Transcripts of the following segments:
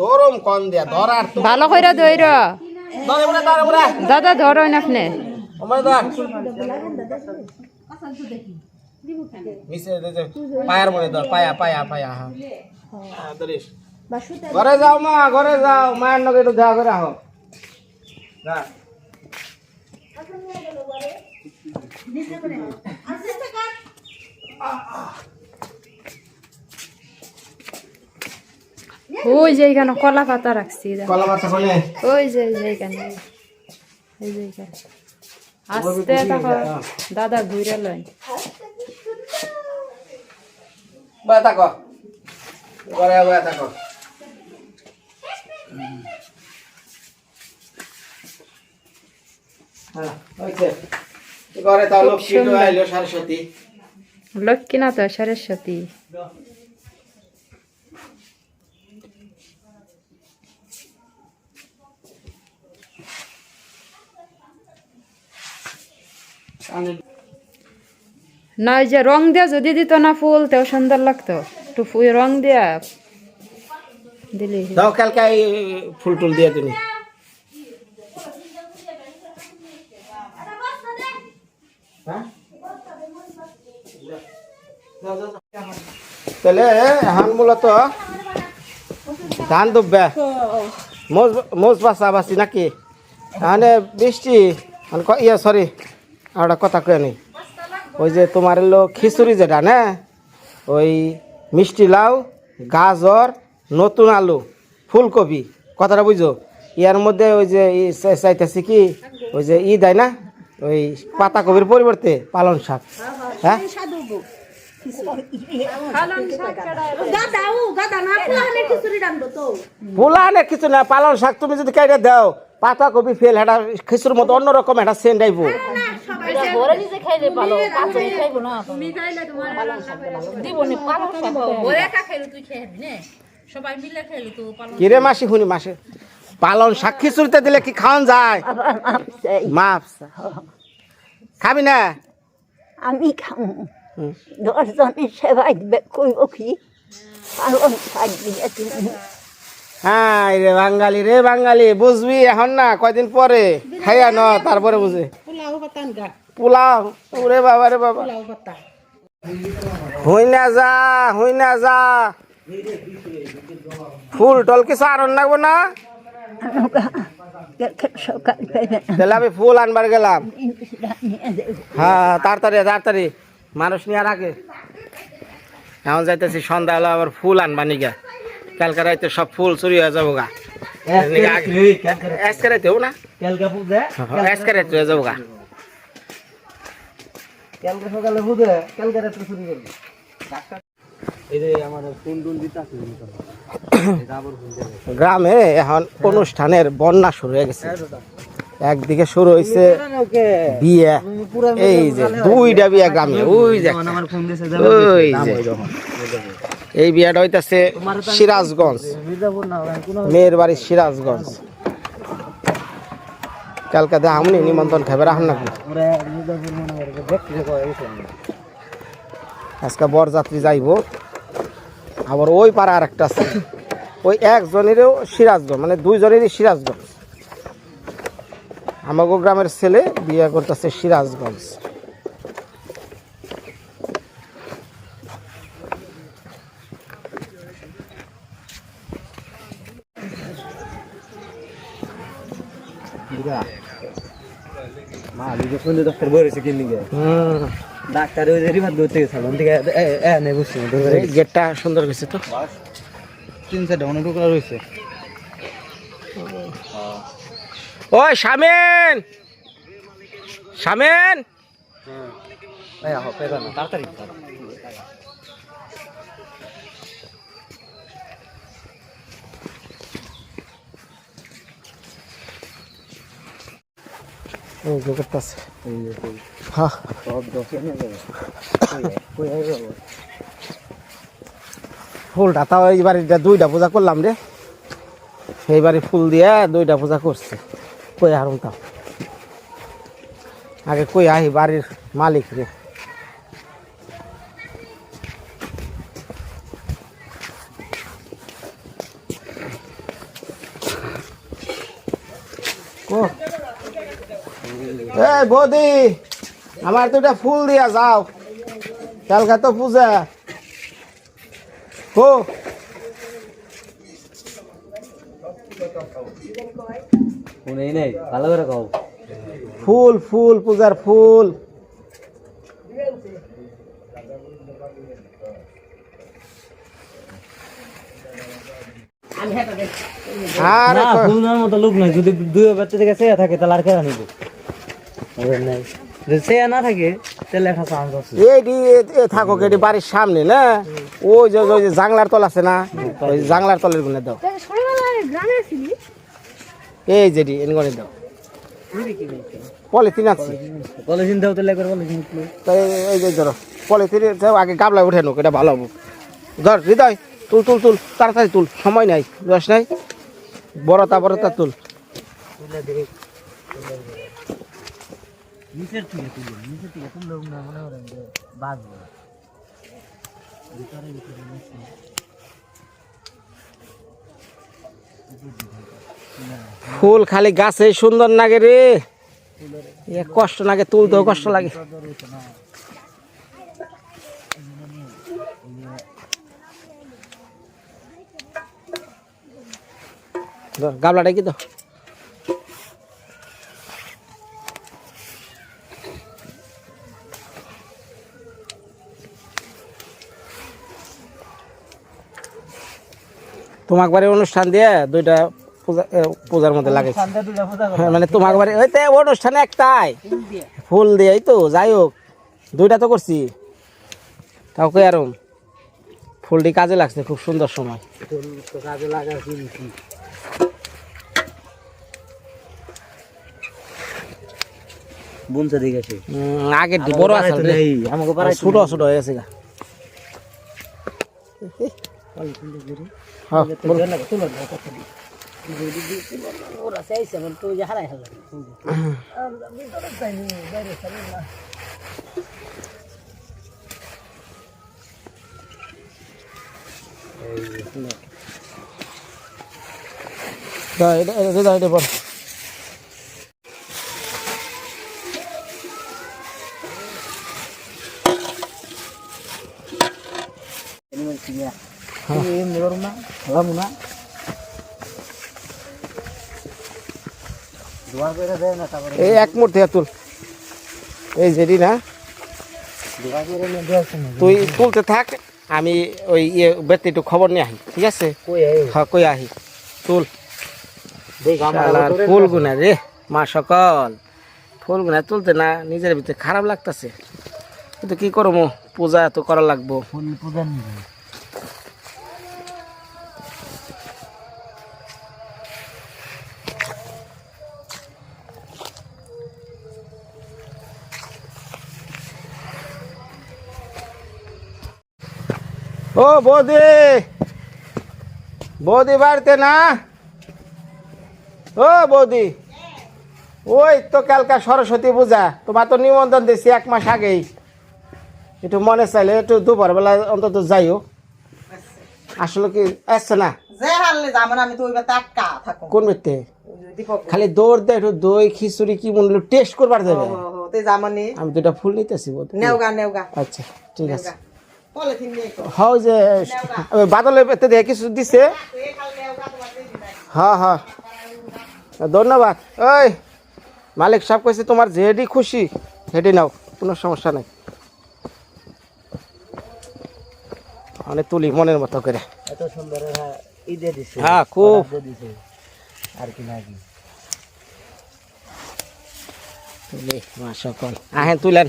তোরম কোন দিয়া ধরার তো ভালো কইরা দইর দাদা ধরেন আপনি আমার দা নিচে দে পায়ার মনে ধর পায়া পায়া পায়া হ্যাঁ ধরিস ঘরে যাও মা ঘরে যাও মায়ের নগে একটু দেখা করে আহো যা ওই যে এখানে কলা পাতা রাখছি কলা পাতা কোনে ওই যে এইখানে এই যে এইখানে আস্তে থাকো দাদা ঘুরে লয় বয়া থাকো ঘরে বয়া থাকো হ্যাঁ ওইছে ঘরে তাও লক্ষ্মী তো আইলো সরস্বতী লক্ষ্মী না তো সরস্বতী না ওই যে রং দিয়া যদি দিত না ফুল তেও সুন্দর লাগতো একটু রং দিয়া দিলি দাও কালকে ফুল টুল দিয়ে তুমি তাহলে এখন মূলত ধান দুববে মোজ বাসা বাসি নাকি এখানে বৃষ্টি ইয়ে সরি আর একটা কথা কয়ে নেই ওই যে তোমার এলো খিচুড়ি যেটা না ওই মিষ্টি লাউ গাজর নতুন আলু ফুলকপি কথাটা বুঝো ইয়ার মধ্যে ওই যে চাইতেছি কি ওই যে দেয় না ওই পাতাকপির পরিবর্তে পালং শাক হ্যাঁ পোলানে কিছু না পালং শাক তুমি যদি কেটে দাও পাতাকপি ফেল এটা খিচুড়ির মতো অন্যরকম এটা সেন্ট আইব কিরে মাসি শুনি মাসে পালং শাক খিচুড়িতে দিলে কি খাওয়ান যায় মাপ খাবি না আমি খাবো 10 জনের সেবাই দিবে কইব কি পালন শাক দিয়ে তুমি হ্যাঁ রে বাঙালি রে বাঙালি বুঝবি এখন না কয়দিন পরে খাইয়া ন তারপরে বুঝে পোলাও ওরে বাবা রে বাবা হই না যা ফুল টল কিছু আরন লাগবো না তাহলে আমি ফুল আনবার গেলাম হ্যাঁ তাড়াতাড়ি মানুষ নিয়ে রাখে এখন যাইতেছি সন্ধ্যা হলো আবার ফুল আনবানি গা কালকে রাইতে সব ফুল চুরি হয়ে যাবো গা আজকে রাইতেও না আজকে রাইতে হয়ে যাবো গা গ্রামে এখন অনুষ্ঠানের বন্যা শুরু হয়ে গেছে একদিকে শুরু হয়েছে বিয়ে এই যে 2টা বিয়ে গ্রামে ওই যে এই বিয়েটা হইতেছে সিরাজগঞ্জ মেয়ের বাড়ি সিরাজগঞ্জ কালকে দেখামনি নিমন্ত্রণ খাবার আহ নাকি আজকে বরযাত্রী যাইব আবার ওই পাড়া আর একটা আছে ওই একজনেরও সিরাজগঞ্জ মানে 2 জনেরই সিরাজগঞ্জ আমাগো গ্রামের ছেলে বিয়ে করতেছে সিরাজগঞ্জ গেটটা সুন্দর গেছে তো 3-4টা অনেক টুকরা রয়েছে ওই শামিন তাড়াতাড়ি ফুলটা তাও এইবার 2টা পূজা করলাম রে এইবারে ফুল দিয়ে 2টা পূজা করছে কই হারুন তাও আগে কই আহি বাড়ির মালিক রে এই বৌদি আমার দুটা ফুল দিয়া যাও, কালকে তো পূজা। ও নেই ভালো করে খাও। ফুল ফুল পূজার ফুল। আর না ফুল নেওয়ার মতো লোক নাই, যদি দুই বাচ্চা থেকে চেয়ে থাকে তাহলে আর কেনা নিব নাই, যদি চেয়ে না থাকে তাহলে একটা চান্স আছে। এইটি থাকো এটি বাড়ির সামনে না, ওই যে জাংলার তল আছে না, ওই জাংলার তলের গুনে দাও। এই যেটি এনগনে দাও, পলিথিন আছে পলিথিন দাও তাহলে একবার পলিথিন তাই এই যে ধরো পলিথিন আগে গাবলায় উঠে নোক, এটা ভালো হবো। ধর হৃদয় তুল তুল তুল তাড়াতাড়ি তুল, সময় নাই রস নাই, বড়তা বড়তা তুল। নিচের থেকে তুলবে, নিচের থেকে তুললে মনে করেন যে বাঁচবে ভিতরে ভিতরে নিচে। ফুল খালি গাছে সুন্দর লাগে রে, কষ্ট লাগে তুলতেও কষ্ট লাগে। গাবলাটা কি তো তোমাক বাড়ি অনুষ্ঠান দিয়ে দুইটা পূজার মধ্যে লাগে, মানে তোমাক বাড়ি ওই তো অনুষ্ঠানে একটাই ফুল দিয়ে তো যাই হোক দুইটা তো করছি, তাও কে আর ফুলটি কাজে লাগছে, খুব সুন্দর সময় কাজে লাগা বুনছে দেখেছি আগের বড় আছে আমাকে ছোট ছোট হয়ে গেছে গা। হ্যাঁ, এটা পর এই এক মুহূর্তে তুল, এই যেটি না তুই তুলতে থাক, আমি ওই ইয়ে ব্যক্তি একটু খবর নিয়ে আহি, ঠিক আছে? হ্যাঁ কই আহি তুল। ফুল গুনা রে মা সকল, ফুল গুনা তুলতে না নিজের ভিতরে খারাপ লাগতেছে, কিন্তু কি করবো পূজা তো করা লাগবো। পূজা ও বৌদি, বৌদি বাড়িতে না? ও বৌদি, ওই তো কালকা সরস্বতী পূজা, তোমার তো নিমন্ত্রণ দিচ্ছি 1 মাস আগেই, একটু মনে চাইলে একটু দুপুর বেলা অন্তত যাইও। আসলে কি আসছে না কোন ব্যক্তি খালি দৌড় দেয়, একটু দই খিচুড়ি কি মনে টেস্ট করবার যাবে, আমি দুটা ফুল নিতেছি। আচ্ছা ঠিক আছে, হ্যাঁ যে বাদলের পেতে দিয়ে কিছু দিছে। হ্যাঁ হ্যাঁ ধন্যবাদ। ওই মালিক সাহেব কইছে তোমার যেটি খুশি সেটি নাও, কোনো সমস্যা নেই। অনেক তুলি মনের মতো করে, এত সুন্দর ঈদে দিছে। হ্যাঁ খুব আর কি নাকি মা সকল আহেন তুলেন,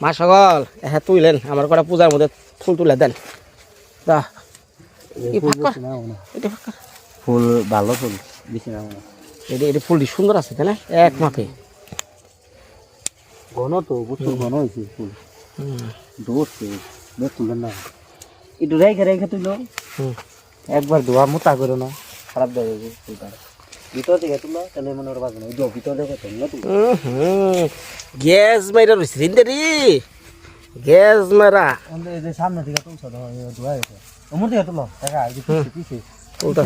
মা সকল হ্যাঁ তুইলেন, আমার কটা পূজার মধ্যে ফুল তুলে দেন। ফুল ভালো ফুল বেশি না, এটা ফুলটি সুন্দর আছে তাই না, এক মাপে ঘন তো প্রচুর ঘন হয়েছে ফুল, ধরছে তুলেন না একটু রেখে রেখে তুইল, একবার ধোয়া মোটা করো না, খারাপ দেবে ফুলটা। ভিতর থেকে তুলো তাহলে মনে হয় বাজে না, ভিতর থেকে গ্যাস মাইরা রয়েছে রিন্দারি, গ্যাস মারা সামনে থেকে তুলছ ধোয়া গেছে, ওমর থেকে তুলো দেখা পিছিয়ে কত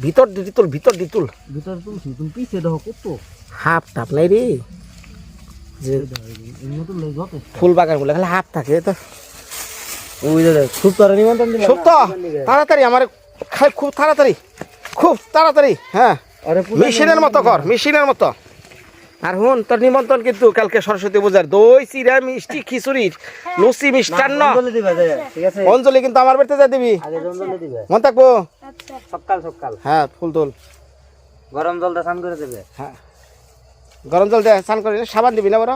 ভিতর দিতি তুল, ভিতর দি তুল। ভিতরে তুলছি, তুমি পিছিয়ে দেখো কত হাফ টাপ নাই রে, যে এমনি তুললে যথেষ্ট। ফুল বাগান বলে খালি হাফ থাকে তো। ওই যে সুপ্তারে নিমন্ত্রণ দিলাম সত্য তাড়াতাড়ি আমার খাই, খুব তাড়াতাড়ি, খুব তাড়াতাড়ি। হ্যাঁ, আরে মেশিনের মতো কর, মেশিনের মতো। আর হুন, তোর নিমন্ত্রণ কিন্তু কালকে সরস্বতী পূজার, দই চিরা মিষ্টি খিচুড়ি লুচি মিষ্টান্ন অঞ্জলি দিবা যায়, ঠিক আছে? অঞ্জলি কিন্তু আমার বাড়িতে যা দিবি, আগে অঞ্জলি দিবে মন থাকবো। সকাল সকাল হ্যাঁ, ফুল তুল। গরম জলটা স্নান করে দেবে। হ্যাঁ, গরম জল দিয়ে স্নান করে সাবান দিবি না বড়?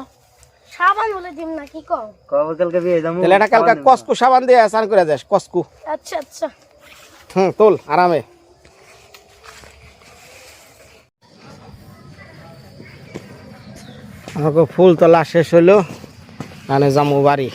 সাবান বলে দিম না কি কও? কবে কালকে বিয়ে যাবো, তাহলে এটা কালকে কসকু সাবান দিয়ে স্নান করে যাস, কসকু। আচ্ছা আচ্ছা। তুল আরামে। আমাকে ফুল তোলা শেষ হইলো, মানে যাবো বাড়ি।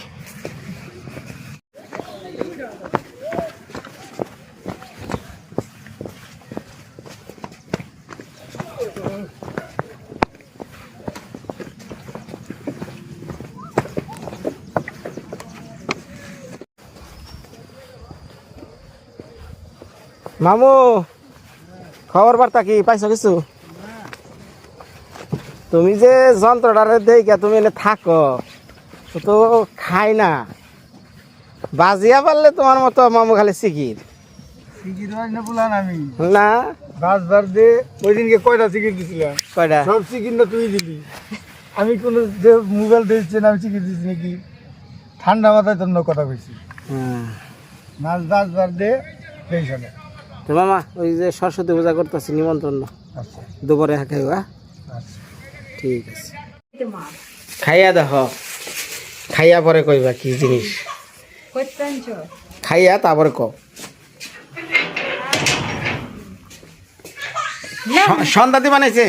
মামু, খবর বার্তা কি পাইছো কিছু? তুমি যে যন্ত্রটারে দেখে তুমি এনে থাকো, ও তো খাই না। বাজিয়া পারলে তোমার মতো মামু খালি সিকির টিকিট হয় না বলান আমি না। বাসবার দে ওই দিনকে কয়টা টিকিট দিছিলাম, কয়টা? সব টিকিট না তুই দিলি। আমি কোনো যে মোবাইল দিয়েছি আমি টিকিট দিচ্ছি নাকি? ঠান্ডা মাথায় তোর কথা কইছি। নাচ বাসবার দে পেয়েছে। তো মামা, ওই যে সরস্বতী পূজা করতেছি, নিমন্ত্রণ আচ্ছা দুপুরে খাইবা। আচ্ছা ঠিক আছে, খাইয়া দেখো, খাইয়া পরে কইবা কি জিনিস। খাইয়া তারপরে কও। সন্ধ্যা দি বানাইছে।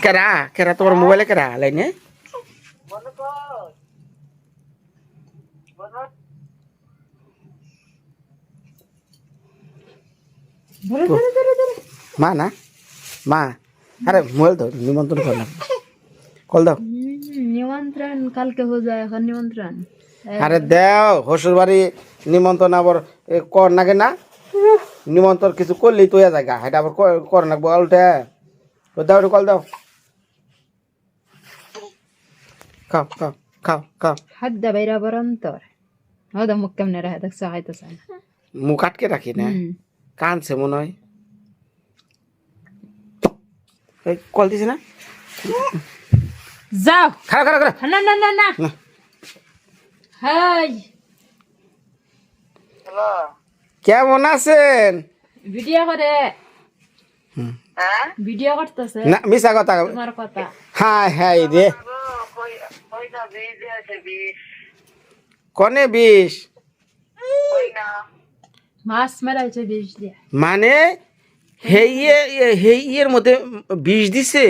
কেরা কেরা তোমার মোবাইলে কেরা লাইনে? মা না, মা। আরে মোবাইল দাও, নিমন্ত্রণ কর না, কল দাও। নিমন্ত্রণ কালকে হয়ে যায়, এখন নিমন্ত্রণ। আরে দেও, শ্বশুর বাড়ি নিমন্ত্রণ আবার কর নাগে না? নিমন্ত্রণ কিছু করলেই তো জায়গা, এটা আবার কর না বলটা। দাও, একটু কল দাও। খাও খাও খাও খাও। হাত দা বাইরা বরন্তর হদা মুখ কেমনে রাখে দেখছো, খাইতেছে না। মুখ আটকে রাখি না, কানছে মনে হয়। এই কল দিছে না, যাও। খারাপ খারাপ খারাপ। না না না না, হাই কেমন আছেন? ভিডিও করে, ভিডিও করতেছে না মিশা কথা। তোমার কথা। হাই হাই রে, কনে বিষ? মাছ মেরাইছে বিষ দিয়া। মানে হেইয়ের মধ্যে বিষ দিছে?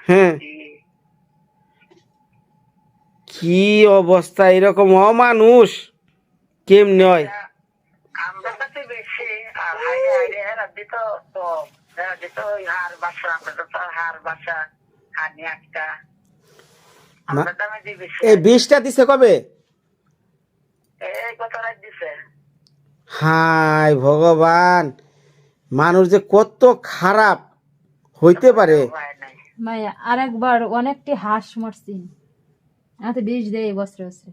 হ্যাঁ, কি অবস্থা, এরকম অমানুষ কেমনে হয়? এই বিষটা দিছে কবে? হাই ভগবান, মানুষ যে কত খারাপ হইতে পারে। মায়া আরেকবার অনেকটি হাঁস মারছি, এত বিষ দেয় বছরে বছরে,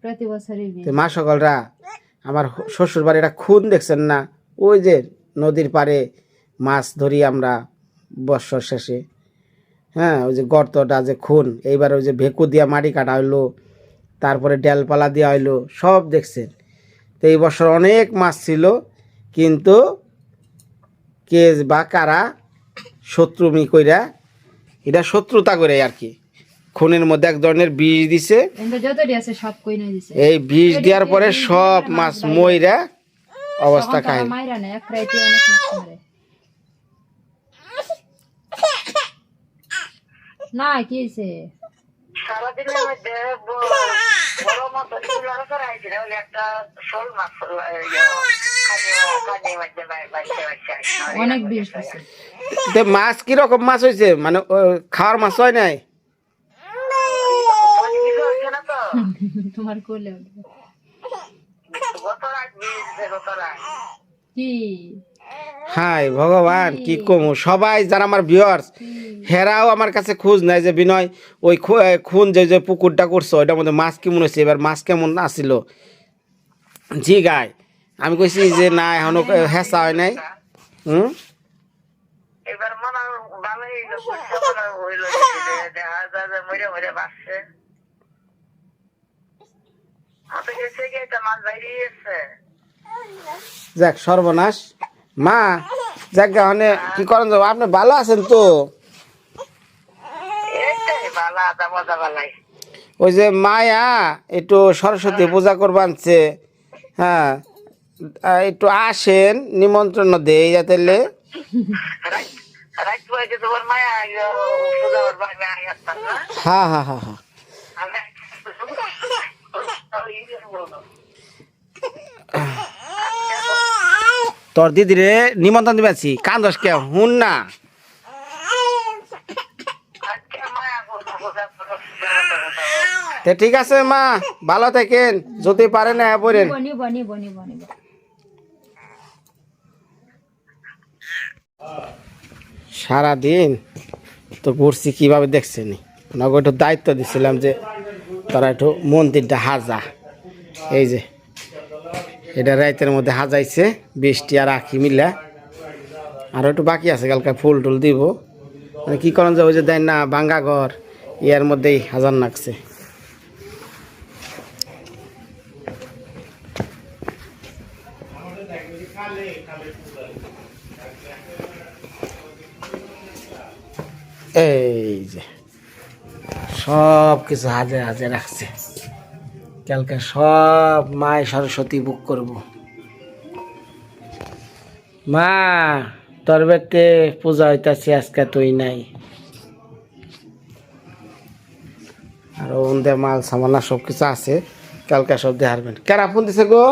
প্রতি বছরই বিষ। মা সকলরা, আমার শ্বশুর বাড়িটা খুন দেখছেন না? ওই যে নদীর পাড়ে মাছ ধরি আমরা বর্ষর শেষে। হ্যাঁ, ওই যে গর্তটা যে খুন, এইবার ওই যে ভেকু দিয়া মাটি কাটা হইলো, তারপরে ডালপালা দেওয়া হইলো, সব দেখছেন। তো এই বছর অনেক মাছ ছিল, কিন্তু কেজ বা কারা শত্রুমি কইরা, এটা শত্রুতা করে আর কি, খুনের মধ্যে এক ধরনের বিষ দিছে। যতটি আছে সব কই নিয়ে দিছে। এই বিষ দেওয়ার পরে সব মাছ মইরা অবস্থা কাহিল। মাইরা না, এক রাইতে অনেক মাছ মারে না। কি হয়েছে? সারাদিনের মধ্যে বড় মাছ তুলার করে আইছিল একটা শোল মাছ অনেক বিষ দিছে। তো মাছ কিরকম মাছ হয়েছে, মানে খাওয়ার মাছ হয় নাই? তোমার কোলে উঠবে কি? হাই ভগবান, কি কমু, সবাই যারা আমার ভিউয়ার্স হেরাও আমার কাছে খোঁজ নাই যে বিনয় ওই খুন যে পুকুরটা করছো ওইটার মধ্যে মাছ কেমন হয়েছে, এবার মাছ কেমন আসছিল। জি গাই আমি কইছি যে না এখনো হেসা হয় নাই। এবার মনে ভালোই হইল, দেখা যায় যে মরে মরে বাঁচছে। মাছ বাইরে যাক সর্বনাশ। মা যাক মানে কি করেন যাবো, আপনি ভালো আছেন তো? ওই যে মায়া একটু সরস্বতী পূজা করবা আনছে, হ্যাঁ একটু আসেন, নিমন্ত্রণ দেই যাতে। হ্যাঁ হ্যাঁ হ্যাঁ হ্যাঁ তোর দিদিরে নিমন্ত্রণ দিবে আছি, কান্দস কে হুন না। ঠিক আছে মা, ভালো থাকেন, যদি পারেন না পড়েন। সারাদিন তো ঘুরছি, কিভাবে দেখছেন ওনাকে একটু দায়িত্ব দিছিলাম যে তারা একটু মন্দিরটা হাজা। এই যে এটা রাইতের মধ্যে হাজাইছে, বৃষ্টি আর আখি মিলা, আর একটু বাকি আছে, কালকে ফুল টুল দিব। মানে কি করেন যে ওই যে দেন না ভাঙ্গা ঘর, ইয়ার মধ্যেই হাজার নাকছে। এই যে সব কিছু হাজে হাজে রাখছে, কালকে সব মায় সরস্বতী বুক করব। মা তোর বেতে পূজা হইতাছে আজকে, তুই নাই। আর ওদের মাল সামানা সব কিছু আছে, কালকে সব দিয়ে হারবেন। কেরা ফোন দিছে গো?